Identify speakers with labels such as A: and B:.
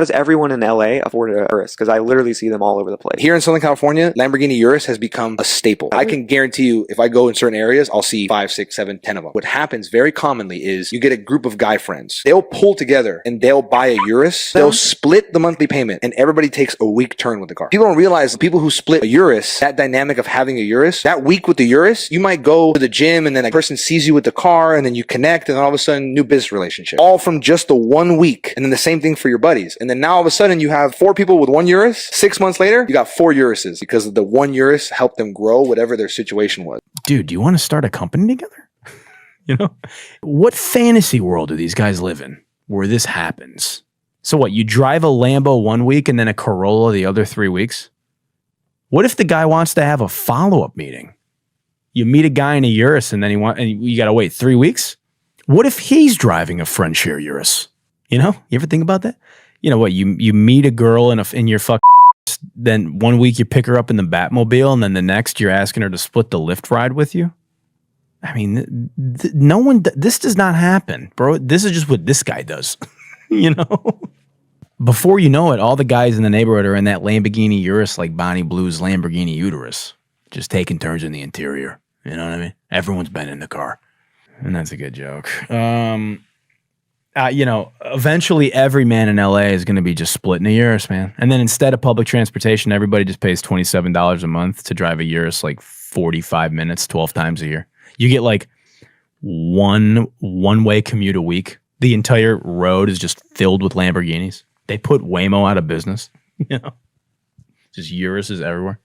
A: does everyone in LA afford a Urus? Because I literally see them all over the place.
B: Here in Southern California, Lamborghini Urus has become a staple. I can guarantee you, if I go in certain areas, I'll see 5, 6, 7, 10 of them. What happens very commonly is you get a group of guy friends. They'll pull together and they'll buy a Urus. They'll split the monthly payment and everybody takes a week turn with the car. People don't realize the people who split a Urus, that dynamic of having a Urus, that week with the Urus, you might go to the gym and then a person sees you with the car and then you connect and then all of a sudden new business relationship. All from just the 1 week. And then the same thing for your buddies. And then now all of a sudden you have 4 people with 1 Urus. 6 months later, you got 4 Uruses because the 1 Urus helped them grow whatever their situation was.
C: Dude, do you want to start a company together? You know, what fantasy world do these guys live in where this happens? So what, you drive a Lambo 1 week and then a Corolla the other 3 weeks? What if the guy wants to have a follow-up meeting? You meet a guy in a Urus and then you got to wait 3 weeks? What if he's driving a friend share Urus? You know, you ever think about that? You know what, you meet a girl in your fuck, then 1 week you pick her up in the Batmobile and then the next you're asking her to split the Lyft ride with you? I mean, this does not happen, bro. This is just what this guy does, you know? Before you know it, all the guys in the neighborhood are in that Lamborghini Urus like Bonnie Blue's Lamborghini Uterus, just taking turns in the interior. You know what I mean? Everyone's been in the car. And that's a good joke. You know, eventually every man in LA is going to be just splitting a Urus, man. And then instead of public transportation, everybody just pays $27 a month to drive a Urus like 45 minutes, 12 times a year. You get like one-way commute a week. The entire road is just filled with Lamborghinis. They put Waymo out of business. You know, just Uruses everywhere.